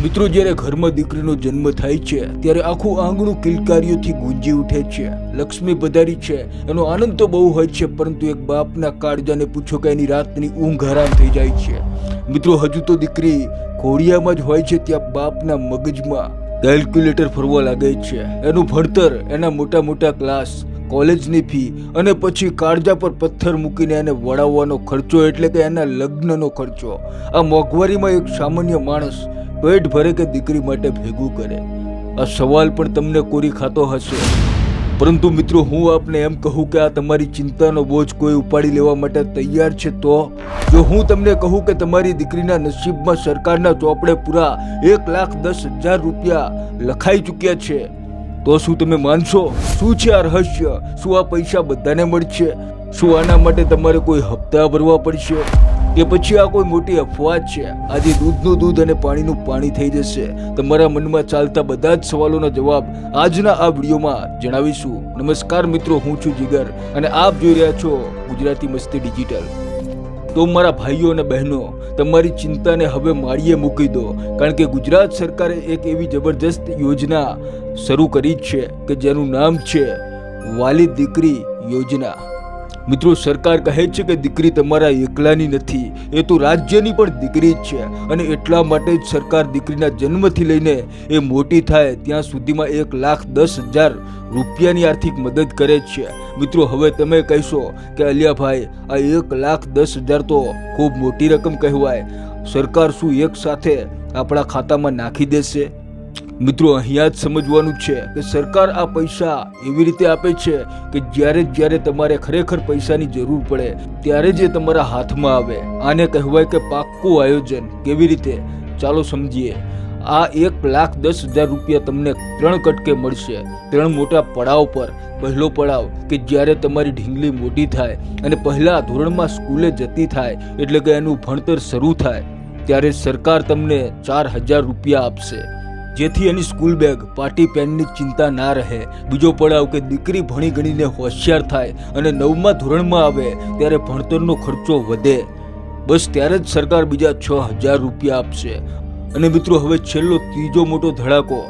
મિત્રો, જ્યારે ઘરમાં દીકરીનો જન્મ થાય છે ત્યારે આખું આંગણું કિલકારીઓથી ગુંજી ઉઠે છે. લક્ષ્મી પધારી છે એનો આનંદ તો બહુ હોય છે, પરંતુ એક બાપના કાળજાને પૂછો કે એની રાતની ઊંઘ હરામ થઈ જાય છે. મિત્રો, હજુ તો દીકરી ઘોડિયામાં જ હોય છે ત્યાં બાપના મગજમાં કેલ્ક્યુલેટર ફરવા લાગે છે. એનું ભણતર, એના મોટા મોટા ક્લાસ, કોલેજની ફી અને પછી કાળજા પર પથ્થર મૂકીને એને વળાવવાનો ખર્ચો એટલે કે એના લગ્નનો ખર્ચો. આ મોંઘવારીમાં એક સામાન્ય માણસ પેટ ભરે કે દીકરી માટે ભેગું કરે? આ સવાલ પણ તમને કોરી ખાતો હશે. પરંતુ મિત્રો, હું આપને એમ કહું કે આ તમારી ચિંતાનો બોજ કોઈ ઉપાડી લેવા માટે તૈયાર છે તો? જો હું તમને કહું કે તમારી દીકરીના નસીબમાં સરકારના ચોપડે પૂરા 1,10,000 રૂપિયા લખાઈ ચૂક્યા છે, તો શું તમે માનશો? શું છે આ રહસ્ય? શું આ પૈસા બધાને મળશે? શું આના માટે તમારે કોઈ હપ્તા ભરવા પડશે કે પછી આ કોઈ મોટી અફવા છે? આજે દૂધનું દૂધ અને પાણીનું પાણી થઈ જશે. તમારા મનમાં ચાલતા બધા જ સવાલોના જવાબ આજના આ વિડીયોમાં જણાવીશું. નમસ્કાર મિત્રો, હું છું જીગર અને આપ જોઈ રહ્યા છો ગુજરાતી મસ્તી ડિજિટલ. તો મારા ભાઈઓ અને બહેનો, તમારી ચિંતાને હવે માળીએ મૂકી દો, કારણ કે ગુજરાત સરકારે એક એવી જબરજસ્ત યોજના શરૂ કરી છે કે જેનું નામ છે વાલી દીકરી યોજના. મિત્રો, સરકાર કહે છે કે દીકરી તમારા એકલાની નથી, એ તો રાજ્યની પણ દીકરી જ છે અને એટલા માટે જ સરકાર દીકરીના જન્મથી લઈને એ મોટી થાય ત્યાં સુધીમાં 1,10,000 રૂપિયાની આર્થિક મદદ કરે છે. મિત્રો, હવે તમે કહેશો કે અલિયાભાઈ, આ 1,10,000 તો ખૂબ મોટી રકમ કહેવાય. સરકાર શું એક સાથે આપણા ખાતામાં નાખી દેશે? મિત્રો, અહીંયા જ સમજવાનું છે કે સરકાર આ પૈસા એવી રીતે આપે છે કે જ્યારે તમારે ખરેખર પૈસાની જરૂર પડે ત્યારે જ એ તમારા હાથમાં આવે. આને કહેવાય કે પાક્કું આયોજન. કેવી રીતે? ચાલો સમજીએ. આ 1,10,000 રૂપિયા તમને 3 કટકે મળશે, 3 મોટા પડાવ પર. પહેલો પડાવ કે જ્યારે તમારી ઢીંગલી મોટી થાય અને પહેલા ધોરણમાં સ્કૂલે જતી થાય એટલે કે એનું ભણતર શરૂ થાય, ત્યારે સરકાર તમને 4,000 રૂપિયા આપશે, જેથી એની સ્કૂલ બેગ, પાટી પેનની ચિંતા ના રહે. બીજો પડાવ કે દીકરી ભણી ગણીને હોશિયાર થાય અને 9મા ધોરણમાં આવે ત્યારે ભણતરનો ખર્ચો વધે, બસ ત્યારે જ સરકાર બીજા 6,000 રૂપિયા આપશે. અને મિત્રો, હવે છેલ્લો ત્રીજો મોટો ધડાકો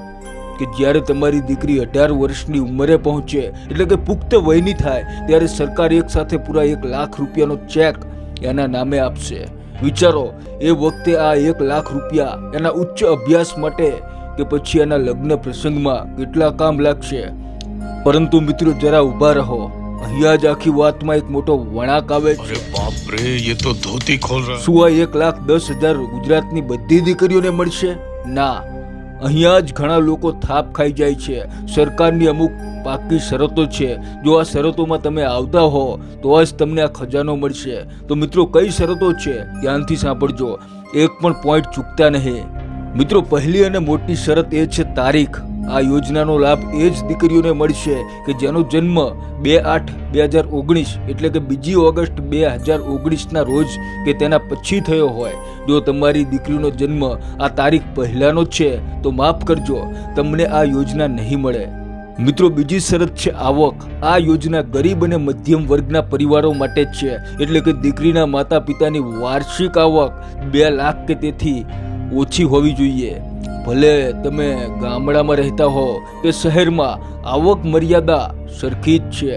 કે જ્યારે તમારી દીકરી 18 વર્ષની ઉંમરે પહોંચે એટલે કે પુખ્ત વયની થાય ત્યારે સરકાર એક સાથે પૂરા 1 લાખ રૂપિયાનો ચેક એના નામે આપશે. વિચારો, એ વખતે આ 1 લાખ રૂપિયા એના ઉચ્ચ અભ્યાસ માટે કે પછી એના લગ્ન પ્રસંગમાં કેટલા કામ લાગશે. પરંતુ મિત્રો, જરા ઊભા રહો. અહીંયા જ આખી વાતમાં એક મોટો વળાંક આવે છે. અરે બાપ રે, ये तो धोती खोल रहा है. શું આ 1,10,000 ગુજરાતની બધી દીકરીઓને મળશે? ના. અહીંયા જ ઘણા લોકો થાપ ખાઈ જાય છે. સરકારની અમુક પાકી શરતો છે. જો આ શરતોમાં તમે આવતા હો તો જ તમને આ ખજાનો મળશે. તો મિત્રો, કઈ શરતો છે? ધ્યાનથી સાંભળજો, એક પણ પોઈન્ટ ચૂકતા નહીં. મિત્રો, પહેલી અને મોટી શરત એ છે તારીખ. આ યોજનાનો લાભ એ જ દીકરીઓને મળશે કે જેનો જન્મ 2/8/2019 એટલે કે 2 ઓગસ્ટ 2019ના રોજ કે તેના પછી થયો હોય. જો તમારી દીકરીનો જન્મ આ તારીખ પહેલાનો છે તો માફ કરજો, તમને આ યોજના નહીં મળે. મિત્રો, બીજી શરત છે આવક. આ યોજના ગરીબ અને મધ્યમ વર્ગના પરિવારો માટે જ છે, એટલે કે દીકરીના માતા પિતાની વાર્ષિક આવક 2 લાખ કે તેથી ઓછી હોવી જોઈએ. ભલે તમે ગામડામાં રહેતા હો કે શહેરમાં, આવક મર્યાદા સરખી જ છે.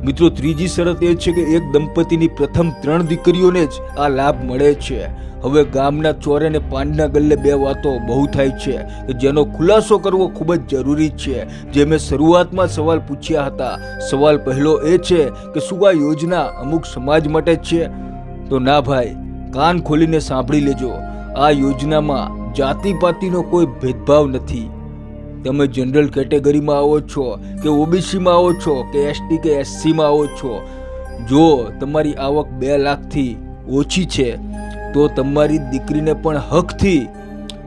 મિત્રો, ત્રીજી શરત એ છે કે એક દંપતીની પ્રથમ 3 દીકરીઓને જ આ લાભ મળે છે. હવે ગામના ચોરે ને પાનના ગલ્લે 2 વાતો બહુ થાય છે કે જેનો ખુલાસો કરવો ખૂબ જ જરૂરી છે. જે મેં શરૂઆતમાં સવાલ પૂછ્યા હતા. સવાલ પહેલો એ છે કે શું આ યોજના અમુક સમાજ માટે જ છે? તો ના ભાઈ, કાન ખોલીને સાંભળી લેજો. આ યોજનામાં જાતિપાતિનો કોઈ ભેદભાવ નથી. તમે જનરલ કેટેગરીમાં આવો છો કે ઓબીસીમાં આવો છો કે એસટી કે એસસીમાં આવો છો, જો તમારી આવક 2 લાખથી ઓછી છે તો તમારી દીકરીને પણ હકથી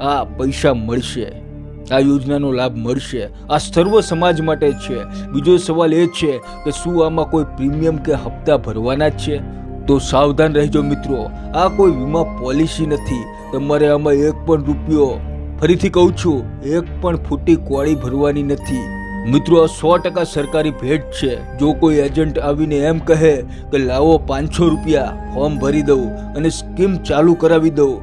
આ પૈસા મળશે, આ યોજનાનો લાભ મળશે. આ સર્વ સમાજ માટે છે. બીજો સવાલ એ છે કે શું આમાં કોઈ પ્રીમિયમ કે હપ્તા ભરવાના છે? તો સાવધાન રહેજો મિત્રો, આ કોઈ વીમા પોલિસી નથી. તમારે આમાં 1 પણ રૂપિયો, ફરીથી કહું છું, 1 પણ ફૂટી કોળી ભરવાની નથી. મિત્રો, આ 100% સરકારી ભેટ છે. જો કોઈ એજન્ટ આવીને એમ કહે કે લાવો 500 રૂપિયા ફોર્મ ભરી દઉં અને સ્કીમ ચાલુ કરાવી દઉં,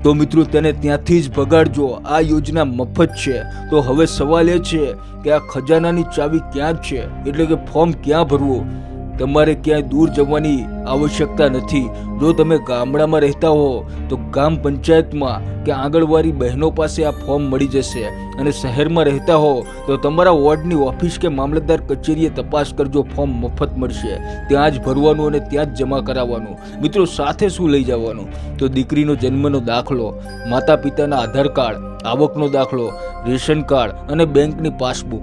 તો મિત્રો તેને ત્યાંથી જ ભગાડજો. આ યોજના મફત છે. તો હવે સવાલ એ છે કે આ ખજાનાની ચાવી ક્યાં છે, એટલે કે ફોર્મ ક્યાં ભરવું. તમારે ક્યાંય દૂર જવાની આવશ્યકતા નથી. જો તમે ગામડામાં રહેતા હો તો ગ્રામ પંચાયતમાં કે આંગણવાડી બહેનો પાસે આ ફોર્મ મળી જશે, અને શહેરમાં રહેતા હો તો તમારા વોર્ડની ઓફિસ કે મામલતદાર કચેરીએ તપાસ કરજો. ફોર્મ મફત મળશે. ત્યાં જ ભરવાનું અને ત્યાં જ જમા કરાવવાનું. મિત્રો સાથે શું લઈ જવાનું? તો દીકરીનો જન્મનો દાખલો, માતા પિતાના આધાર કાર્ડ, આવકનો દાખલો, રેશન કાર્ડ અને બેંકની પાસબુક.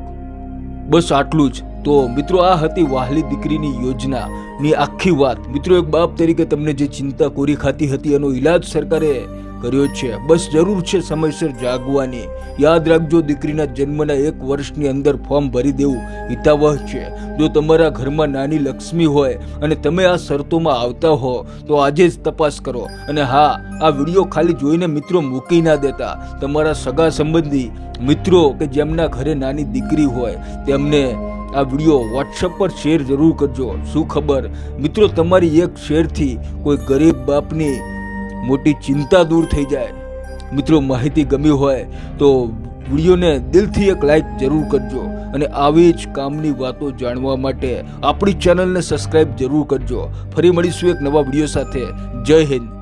બસ આટલું જ. તો મિત્રો આ હતી વહાલી દીકરીની યોજનાની આખી વાત. મિત્રો એક બાપ તરીકે તમને જે ચિંતા કોરી ખાતી હતી એનો ઈલાજ સરકારે કર્યો છે. બસ જરૂર છે સમયસર જાગવાની. યાદ રાખજો, દીકરીના જન્મના 1 વર્ષની અંદર ફોર્મ ભરી દેવું હિતાવહ છે. જો તમારા ઘરમાં નાની લક્ષ્મી હોય અને તમે આ શરતોમાં આવતા હો તો આજે જ તપાસ કરો. અને હા, આ વિડીયો ખાલી જોઈને મિત્રો મૂકી ના દેતા. તમારા સગા સંબંધી મિત્રો કે જેમના ઘરે નાની દીકરી હોય તેમને આ વિડીયો વોટ્સએપ પર શેર જરૂર કરજો. શું ખબર મિત્રો, તમારી એક શેરથી કોઈ ગરીબ બાપની મોટી ચિંતા દૂર થઈ જાય. મિત્રો માહિતી ગમી હોય તો વિડીયોને દિલથી એક લાઈક જરૂર કરજો, અને આવી જ કામની વાતો જાણવા માટે આપણી ચેનલને સબસ્ક્રાઇબ જરૂર કરજો. ફરી મળીશું એક નવા વિડીયો સાથે. જય હિન્દ.